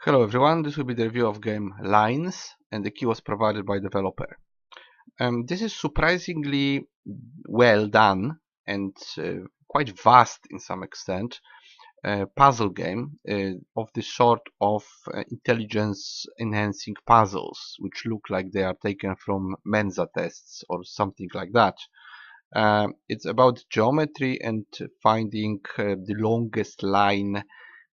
Hello everyone, this will be the review of game Lines, and the key was provided by developer. This is surprisingly well done and quite vast in some extent puzzle game of the sort of intelligence enhancing puzzles which look like they are taken from Mensa tests or something like that. It's about geometry and finding the longest line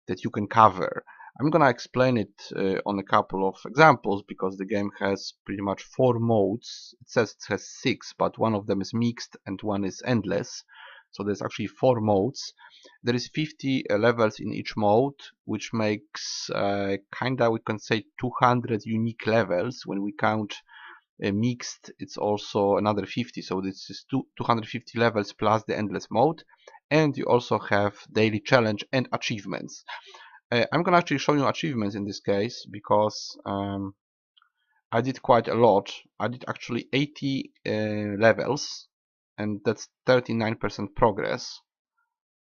that you can cover. I'm gonna explain it on a couple of examples because the game has pretty much 4 modes. It says it has 6, but one of them is mixed and one is endless. So there's actually 4 modes. There is 50 levels in each mode, which makes kinda, we can say, 200 unique levels. When we count mixed, it's also another 50. So this is 250 levels plus the endless mode. And you also have daily challenge and achievements. I'm gonna actually show you achievements in this case because I did quite a lot. I did actually 80 levels, and that's 39% progress.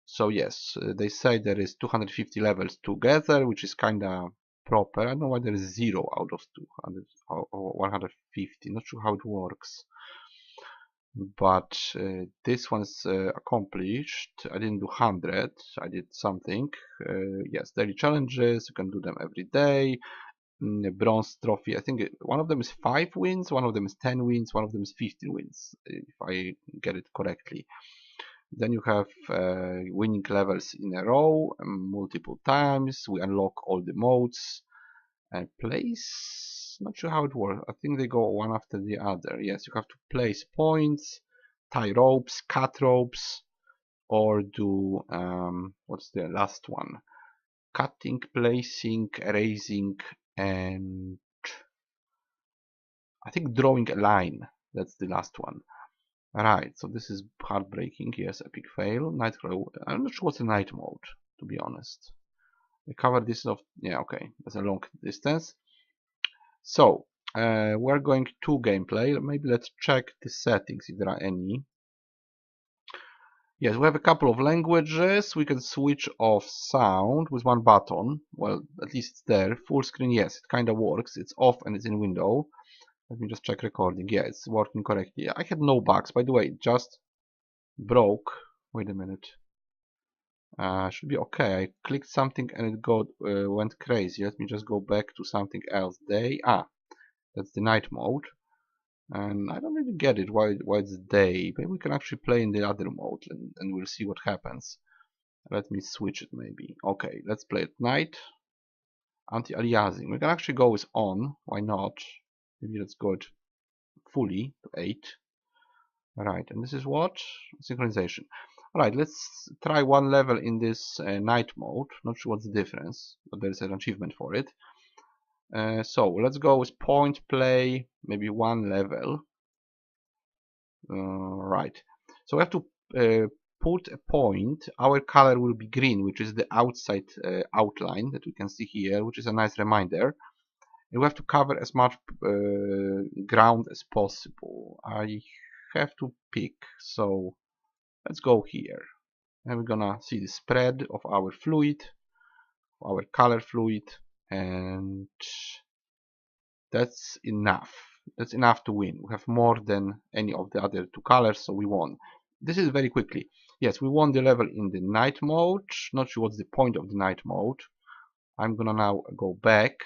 So yes, they say there is 250 levels together, which is kinda proper. I don't know why there is 0 out of 200 or 150. Not sure how it works. But this one's accomplished. I didn't do 100. I did something. Yes, daily challenges. You can do them every day. Bronze trophy. I think one of them is 5 wins, one of them is 10 wins, one of them is 15 wins, if I get it correctly. Then you have winning levels in a row, multiple times. We unlock all the modes. And place, not sure how it works. I think they go one after the other. Yes, you have to place points, tie ropes, cut ropes, or do what's the last one? Cutting, placing, erasing, and I think drawing a line. That's the last one. Alright, so this is heartbreaking. Yes, epic fail. Night row. I'm not sure what's a night mode, to be honest. We cover this of, yeah, okay, that's a long distance. So we're going to gameplay. Maybe let's check the settings if there are any. Yes, we have a couple of languages. We can switch off sound with one button. Well, at least it's there. Full screen, yes, it kind of works. It's off and it's in window. Let me just check recording. Yeah, it's working correctly. I had no bugs. By the way, it just broke. Wait a minute. Should be okay. I clicked something and it went crazy. Let me just go back to something else. That's the night mode. And I don't really get it why it's day. Maybe we can actually play in the other mode and we'll see what happens. Let me switch it maybe. Okay, let's play at night. Anti-aliasing. We can actually go with on. Why not? Maybe let's go it fully to 8. Alright, and this is what? Synchronization. Alright, let's try one level in this night mode. Not sure what's the difference, but there's an achievement for it. So let's go with point play, maybe one level. Right. So we have to put a point. Our color will be green, which is the outside outline that we can see here, which is a nice reminder. And we have to cover as much ground as possible. I have to pick, so let's go here. And we're gonna see the spread of our fluid, our color fluid, and that's enough. That's enough to win. We have more than any of the other 2 colors, so we won. This is very quickly. Yes, we won the level in the night mode. Not sure what's the point of the night mode. I'm gonna now go back.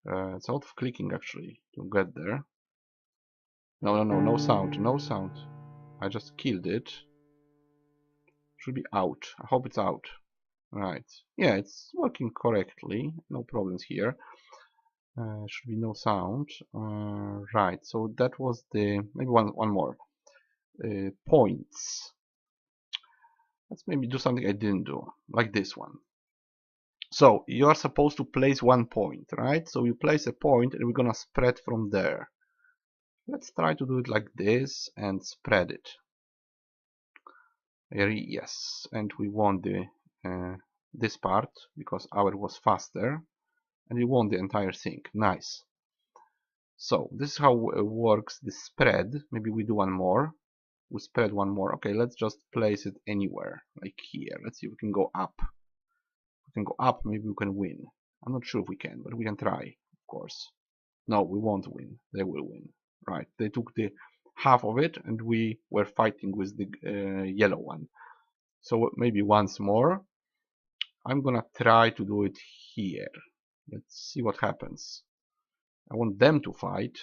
It's a lot of clicking actually to get there. No sound, no sound. I just killed it. Should be out. I hope it's out. Right. Yeah, it's working correctly. No problems here. Should be no sound. Right. So that was the maybe one more. Points. Let's maybe do something I didn't do, like this one. So you are supposed to place one point, right? So you place a point and we're gonna spread from there. Let's try to do it like this and spread it. Yes, and we won the this part because our was faster, and we won the entire thing. Nice. So this is how works the spread. Maybe we do one more. We spread one more. Okay, let's just place it anywhere, like here. Let's see if we can go up. If we can go up, maybe we can win. I'm not sure if we can, but we can try, of course. No, we won't win. They will win. Right, they took the half of it and we were fighting with the yellow one. So maybe once more. I'm gonna try to do it here. Let's see what happens. I want them to fight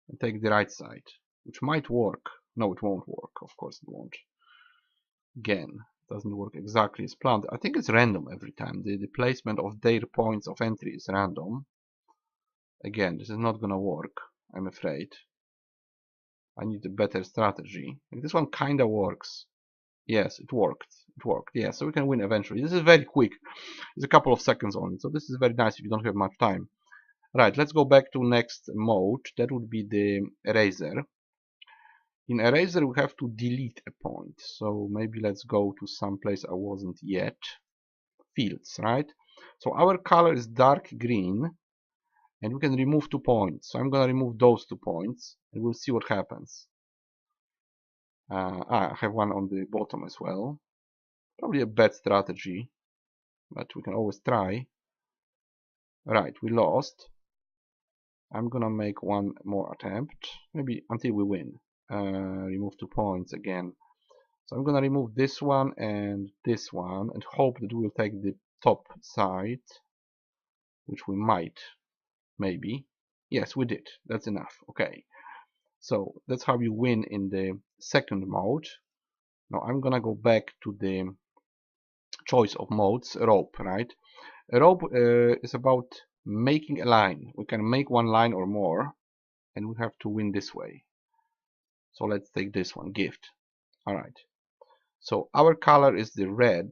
and take the right side, which might work. No, it won't work. Of course it won't. Again, doesn't work exactly as planned. I think it's random every time. The placement of their points of entry is random. Again, this is not gonna work, I'm afraid. I need a better strategy. Like this one kinda works. Yes, it worked. It worked. Yeah, so we can win eventually. This is very quick. It's a couple of seconds only. So this is very nice if you don't have much time. Right, let's go back to next mode. That would be the eraser. In eraser we have to delete a point. So maybe let's go to some place I wasn't yet. Fields, right? So our color is dark green and we can remove 2 points. So I'm gonna remove those 2 points and we'll see what happens. I have one on the bottom as well. Probably a bad strategy, but we can always try. Right, we lost. I'm gonna make one more attempt, maybe until we win. Remove 2 points again. So I'm gonna remove this one and hope that we'll take the top side, which we might, maybe. Yes, we did. That's enough. Okay. So that's how you win in the second mode. Now I'm gonna go back to the choice of modes, rope, right? A rope is about making a line. We can make one line or more, and we have to win this way. So let's take this one, gift. Alright. So our color is the red,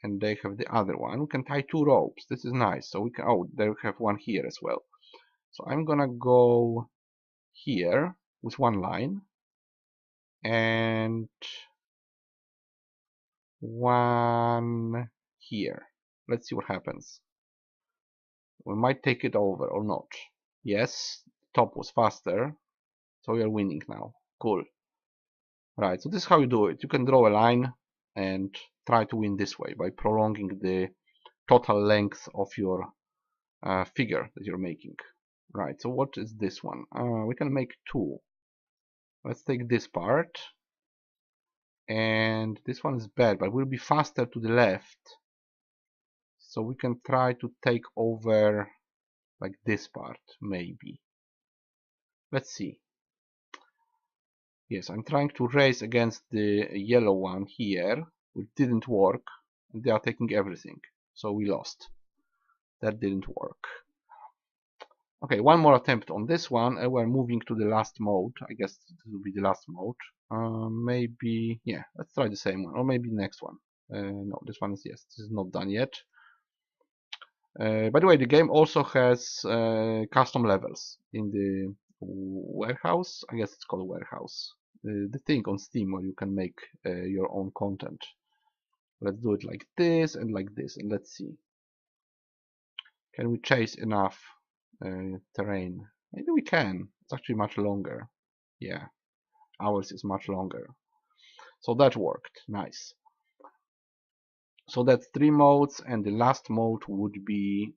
and they have the other one. We can tie 2 ropes. This is nice. So we can, oh, they have one here as well. So I'm gonna go here with one line, and one here. Let's see what happens. We might take it over or not. Yes, top was faster, so we are winning now. Cool. Right, so this is how you do it. You can draw a line and try to win this way by prolonging the total length of your figure that you're making. Right, so what is this one? We can make 2. Let's take this part. And this one is bad, but will be faster to the left. So we can try to take over like this part, maybe. Let's see. Yes, I'm trying to race against the yellow one here, which didn't work, and they are taking everything. So we lost. That didn't work. Okay, one more attempt on this one, and we're moving to the last mode. I guess this will be the last mode. Maybe, yeah, let's try the same one, or maybe next one. No, this one is, yes, this is not done yet. By the way, the game also has custom levels in the warehouse. I guess it's called a warehouse. The thing on Steam where you can make your own content. Let's do it like this, and let's see. Can we chase enough terrain? Maybe we can. It's actually much longer. Yeah, ours is much longer. So that worked. Nice. So that's 3 modes, and the last mode would be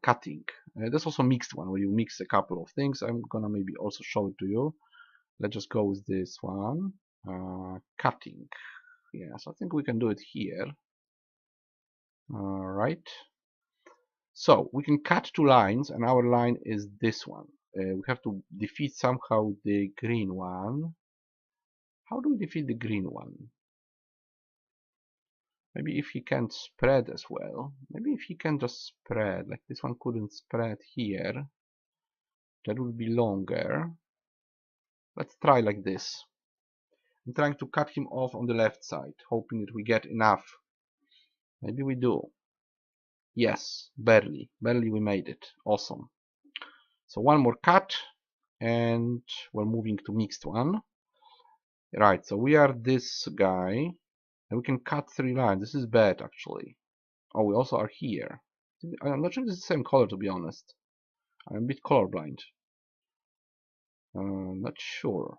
cutting. There's also mixed one where you mix a couple of things. I'm gonna maybe also show it to you. Let's just go with this one. Cutting. Yeah, so I think we can do it here. Alright. So we can cut 2 lines, and our line is this one. We have to defeat somehow the green one. How do we defeat the green one? Maybe if he can't spread as well. Maybe if he can just spread, like this one couldn't spread here. That would be longer. Let's try like this. I'm trying to cut him off on the left side, hoping that we get enough. Maybe we do. Yes, barely. Barely we made it. Awesome. So one more cut, and we're moving to mixed one. Right, so we are this guy, and we can cut 3 lines. This is bad, actually. Oh, we also are here. I'm not sure this is the same color, to be honest. I'm a bit colorblind. Not sure.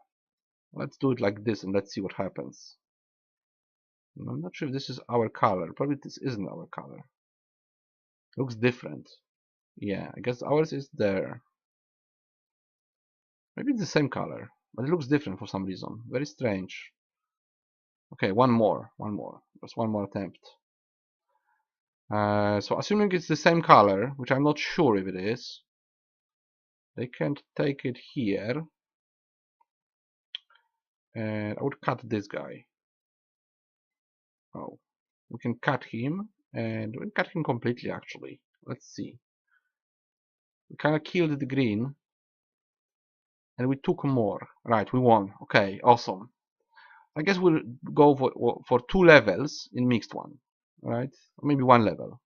Let's do it like this, and let's see what happens. I'm not sure if this is our color. Probably this isn't our color. Looks different. Yeah, I guess ours is there. Maybe it's the same color, but it looks different for some reason. Very strange. Okay, one more. Just one more attempt. So assuming it's the same color, which I'm not sure if it is, they can't take it here. And I would cut this guy. Oh, we can cut him, and we can cut him completely actually. Let's see. We kind of killed the green, and we took more. Right, we won. Okay, awesome. I guess we'll go for 2 levels in mixed one. Right, or maybe 1 level.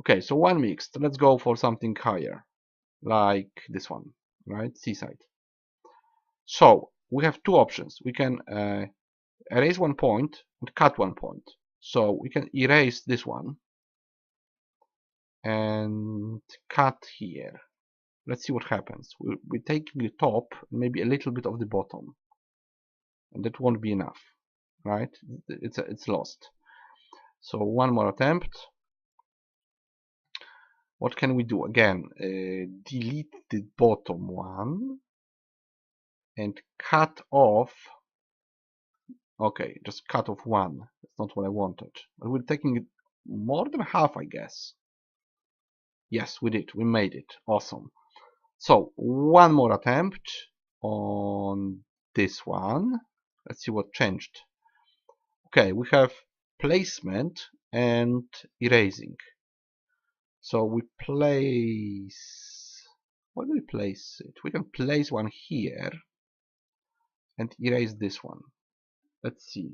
Okay, so one mixed. Let's go for something higher, like this one. Right, seaside. So we have two options. We can erase 1 point and cut 1 point. So we can erase this one and cut here. Let's see what happens. We take the top, maybe a little bit of the bottom, and that won't be enough, right? It's lost. So one more attempt. What can we do? Again, delete the bottom one and cut off. Okay, just cut off one. That's not what I wanted. But we're taking it more than half, I guess. Yes, we did. We made it. Awesome. So one more attempt on this one. Let's see what changed. Okay, we have placement and erasing. So we place. Where do we place it? We can place one here and erase this one. Let's see.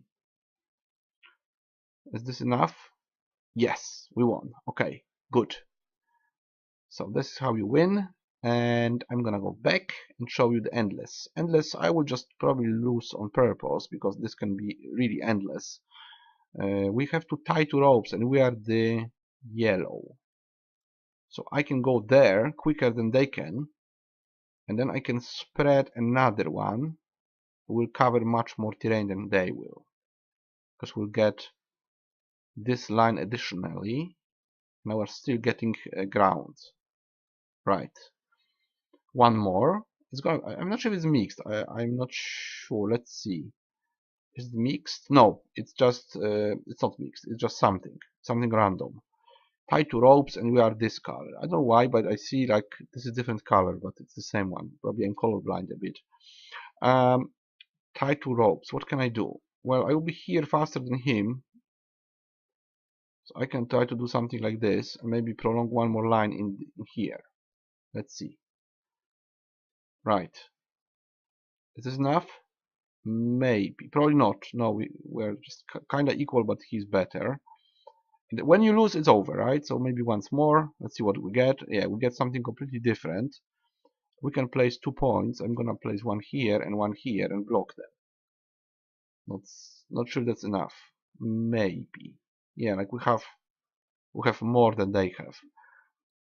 Is this enough? Yes, we won. Okay, good. So this is how you win. And I'm gonna go back and show you the endless. Endless I will just probably lose on purpose because this can be really endless. We have to tie 2 ropes and we are the yellow. So I can go there quicker than they can, and then I can spread another one who will cover much more terrain than they will, because we'll get this line additionally. Now we're still getting ground. Right. One more. I'm not sure if it's mixed. I'm not sure. Let's see. Is it mixed? No, it's just it's not mixed. It's just something random. Tie 2 ropes and we are this color. I don't know why, but I see like this is different color, but it's the same one. Probably I'm colorblind a bit. Tie 2 ropes. What can I do? Well, I will be here faster than him, so I can try to do something like this and maybe prolong one more line in here. Let's see. Right. Is this enough? Maybe. Probably not. No, we're just kind of equal, but he's better. And when you lose, it's over, right? So maybe once more. Let's see what we get. Yeah, we get something completely different. We can place 2 points. I'm gonna place one here and one here and block them. Not sure that's enough. Maybe. Yeah, like we have more than they have.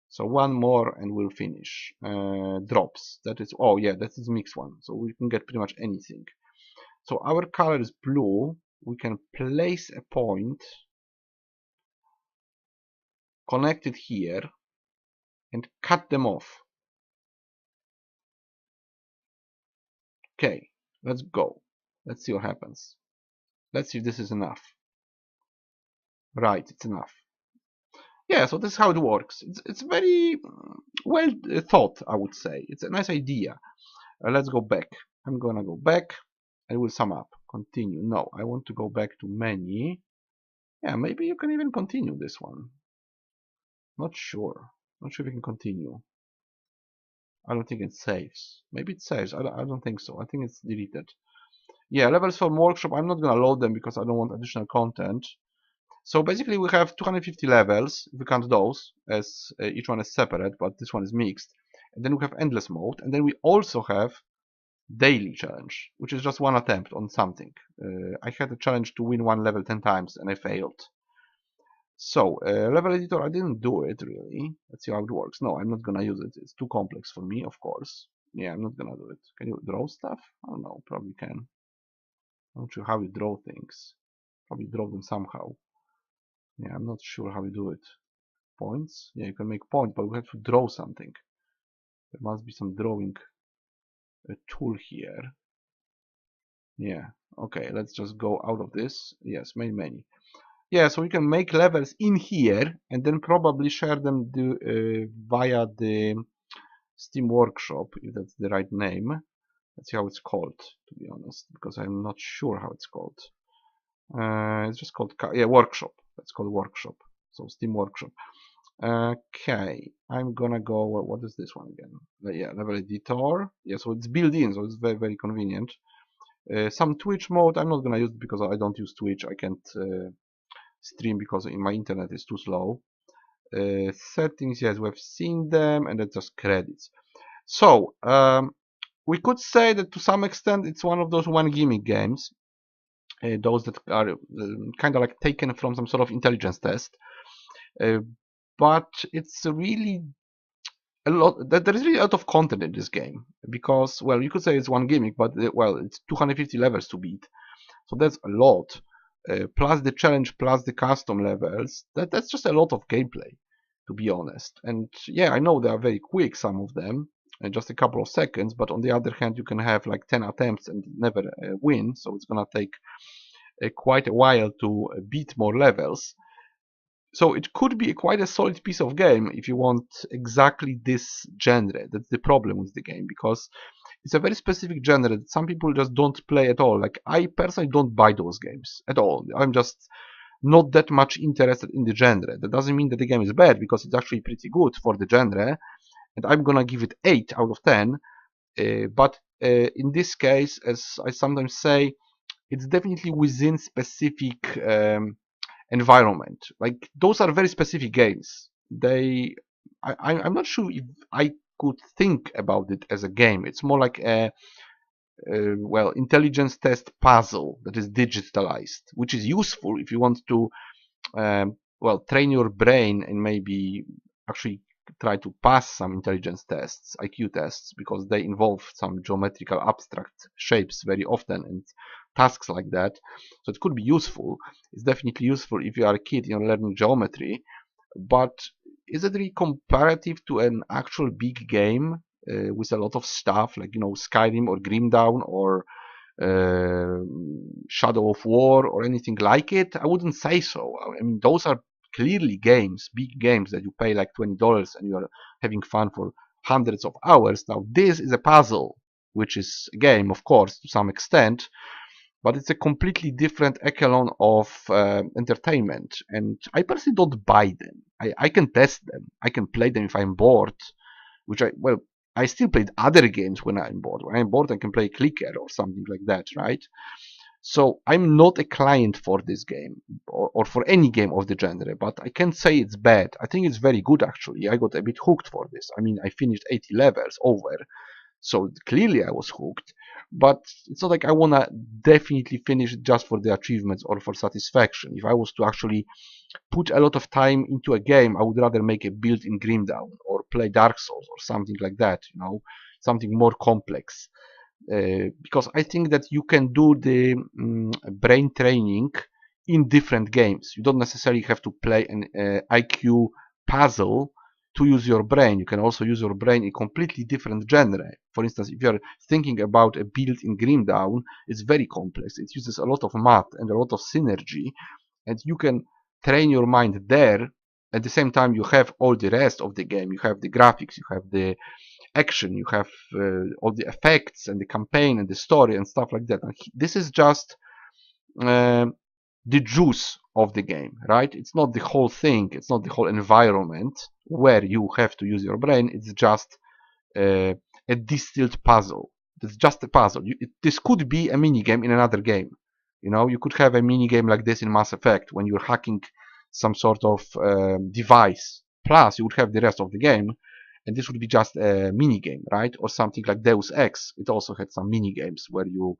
So one more and we'll finish. Drops. That is, oh yeah, that is mixed one. So we can get pretty much anything. So our color is blue. We can place a point, connect it here, and cut them off. Okay, let's go. Let's see what happens. Let's see if this is enough. Right, it's enough. Yeah, so this is how it works. It's very well thought, I would say. It's a nice idea. Let's go back. I'm gonna go back. I will sum up. Continue. No, I want to go back to menu. Yeah, maybe you can even continue this one. Not sure. Not sure if you can continue. I don't think it saves. Maybe it saves. I don't think so. I think it's deleted. Yeah, levels from workshop. I'm not gonna load them because I don't want additional content. So basically we have 250 levels, if we count those, as each one is separate, but this one is mixed. And then we have endless mode, and then we also have daily challenge, which is just one attempt on something. I had a challenge to win one level 10 times, and I failed. So, level editor, I didn't do it really. Let's see how it works. No, I'm not gonna use it. It's too complex for me, of course. Yeah, I'm not gonna do it. Can you draw stuff? I don't know, probably can. I'm not sure how you draw things. Probably draw them somehow. Yeah, I'm not sure how you do it. points? Yeah, you can make points, but we have to draw something. There must be some drawing tool here. Yeah, okay, let's just go out of this. Yes, main menu. Yeah, so we can make levels in here and then probably share them via the Steam Workshop, if that's the right name. Let's see how it's called, to be honest, because I'm not sure how it's called. It's just called, yeah, Workshop. That's called Workshop. So Steam Workshop. Okay, I'm gonna go, what is this one again? Yeah, level editor. Yeah, so it's built in, so it's very, very convenient. Some Twitch mode, I'm not gonna use it because I don't use Twitch. I can't stream because my internet is too slow. Settings, yes, we've seen them, and that's just credits. So, we could say that to some extent it's one of those one gimmick games, those that are kind of like taken from some sort of intelligence test. But it's really a lot. There is really a lot of content in this game because, well, you could say it's one gimmick, but well, it's 250 levels to beat, so that's a lot. Plus the challenge, plus the custom levels. That's just a lot of gameplay, to be honest. And yeah, I know they are very quick, some of them, just a couple of seconds. But on the other hand, you can have like 10 attempts and never win, so it's gonna take quite a while to beat more levels. So it could be quite a solid piece of game if you want exactly this genre. That's the problem with the game, because it's a very specific genre that some people just don't play at all. Like, I personally don't buy those games at all. I'm just not that much interested in the genre. That doesn't mean that the game is bad, because it's actually pretty good for the genre, and I'm gonna give it 8 out of 10. But in this case, as I sometimes say, it's definitely within specific environment. Like, those are very specific games. I'm not sure if I could think about it as a game. It's more like a well, intelligence test puzzle that is digitalized, which is useful if you want to well, train your brain and maybe actually try to pass some intelligence tests, IQ tests, because they involve some geometrical abstract shapes very often and tasks like that. So it could be useful. It's definitely useful if you are a kid, you know, learning geometry. But is it really comparative to an actual big game with a lot of stuff, like, you know, Skyrim or Grim Dawn or Shadow of War or anything like it? I wouldn't say so. I mean, those are clearly games, big games that you pay like $20 and you are having fun for hundreds of hours. Now, this is a puzzle, which is a game, of course, to some extent, but it's a completely different echelon of entertainment. And I personally don't buy them. I can test them. I can play them if I'm bored, which well, I still played other games when I'm bored. When I'm bored, I can play Clicker or something like that, right? So I'm not a client for this game or for any game of the genre, but I can't say it's bad. I think it's very good, actually. I got a bit hooked for this. I mean, I finished 80 levels over, so clearly I was hooked. But it's not like I wanna definitely finish it just for the achievements or for satisfaction. If I was to actually put a lot of time into a game, I would rather make a build in Grim Dawn or play Dark Souls or something like that, you know, something more complex. Because I think that you can do the brain training in different games. You don't necessarily have to play an IQ puzzle to use your brain. You can also use your brain in completely different genre. For instance, if you're thinking about a build in Grim Dawn, it's very complex. It uses a lot of math and a lot of synergy, and you can train your mind there. At the same time, you have all the rest of the game. You have the graphics, you have the action, you have all the effects and the campaign and the story and stuff like that. And this is just the juice of the game, right? It's not the whole thing. It's not the whole environment where you have to use your brain. It's just a distilled puzzle. It's just a puzzle. This could be a mini game in another game. You know, you could have a mini game like this in Mass Effect when you're hacking some sort of device. Plus, you would have the rest of the game, and this would be just a mini game, right? Or something like Deus Ex. It also had some mini games where you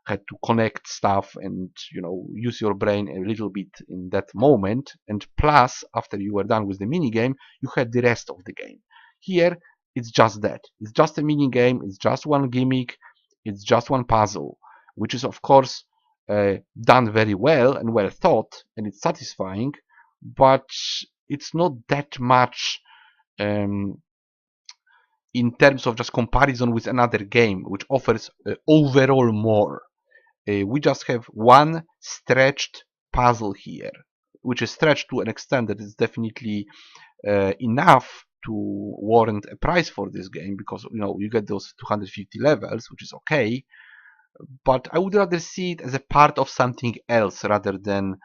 had to connect stuff and, you know, use your brain a little bit in that moment. And plus, after you were done with the mini game, you had the rest of the game. Here, it's just that. It's just a mini game. It's just one gimmick. It's just one puzzle, which is, of course, done very well and well thought, and it's satisfying. But it's not that much in terms of just comparison with another game which offers overall more. We just have one stretched puzzle here, which is stretched to an extent that is definitely enough to warrant a price for this game, because you get those 250 levels, which is okay, but I would rather see it as a part of something else rather than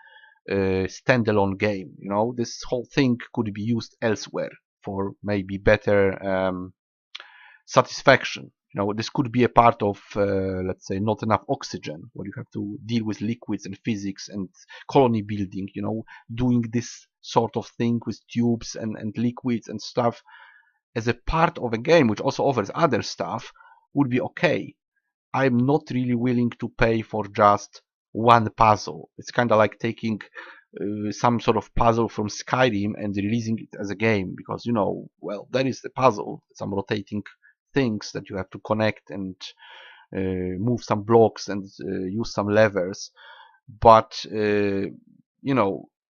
a standalone game. This whole thing could be used elsewhere for maybe better satisfaction. This could be a part of, let's say, not enough oxygen, where you have to deal with liquids and physics and colony building. Doing this sort of thing with tubes and liquids and stuff as a part of a game which also offers other stuff would be okay. I'm not really willing to pay for just one puzzle. It's kind of like taking some sort of puzzle from Skyrim and releasing it as a game, because well, that is the puzzle, some rotating things that you have to connect and move some blocks and use some levers. But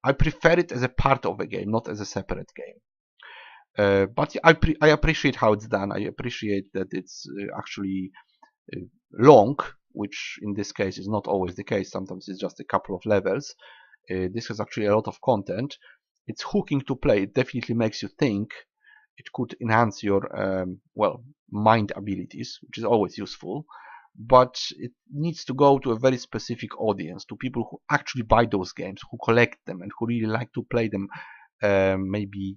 I prefer it as a part of a game, not as a separate game. But I appreciate how it's done. I appreciate that it's actually long, which in this case is not always the case. Sometimes it's just a couple of levels. This has actually a lot of content. It's hooking to play. It definitely makes you think. It could enhance your well, mind abilities, which is always useful, but it needs to go to a very specific audience, to people who actually buy those games, who collect them, and who really like to play them maybe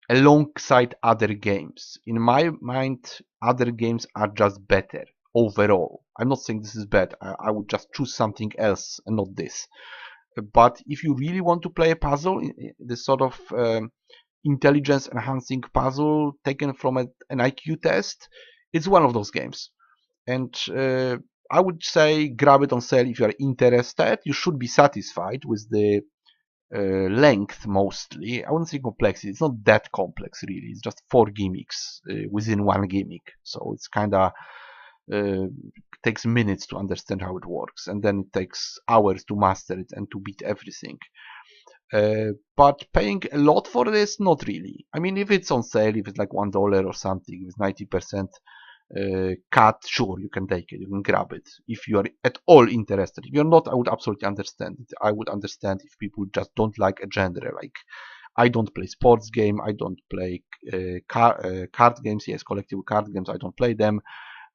alongside other games. In my mind, other games are just better overall. I'm not saying this is bad. I would just choose something else and not this. But if you really want to play a puzzle, this sort of intelligence enhancing puzzle taken from an IQ test, it's one of those games. And I would say grab it on sale if you are interested. You should be satisfied with the length mostly. I wouldn't say complexity. It's not that complex really. It's just 4 gimmicks within one gimmick. So it's kind of takes minutes to understand how it works, and then it takes hours to master it and to beat everything. But paying a lot for this, not really. I mean, if it's on sale, if it's like $1 or something with 90% cut, sure, you can take it, you can grab it. If you are at all interested. If you're not, I would absolutely understand it. I would understand if people just don't like a genre. Like, I don't play sports game, I don't play card games. Yes, collectible card games, I don't play them.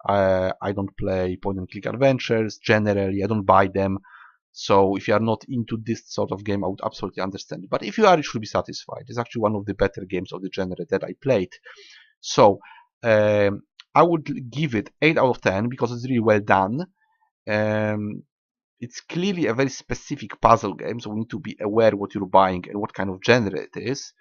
I don't play point and click adventures generally. I don't buy them. So if you are not into this sort of game, I would absolutely understand it. But if you are, you should be satisfied. It's actually one of the better games of the genre that I played. So I would give it 8 out of 10 because it's really well done. It's clearly a very specific puzzle game, so we need to be aware what you're buying and what kind of genre it is.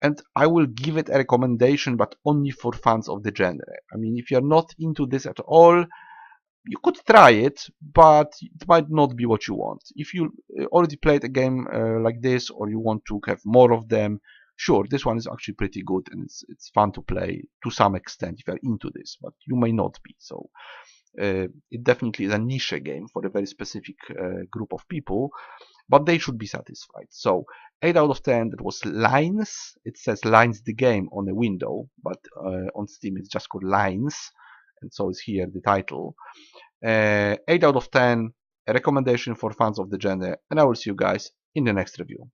And I will give it a recommendation, but only for fans of the genre. I mean, if you're not into this at all, you could try it, but it might not be what you want. If you already played a game like this, or you want to have more of them, sure, this one is actually pretty good, and it's fun to play to some extent if you're into this, but you may not be. So it definitely is a niche game for a very specific group of people, but they should be satisfied. So 8 out of 10. That was Lines. It says Lines the game on the window, but on Steam it's just called Lines, and so is here the title. 8 out of 10, a recommendation for fans of the genre, and I will see you guys in the next review.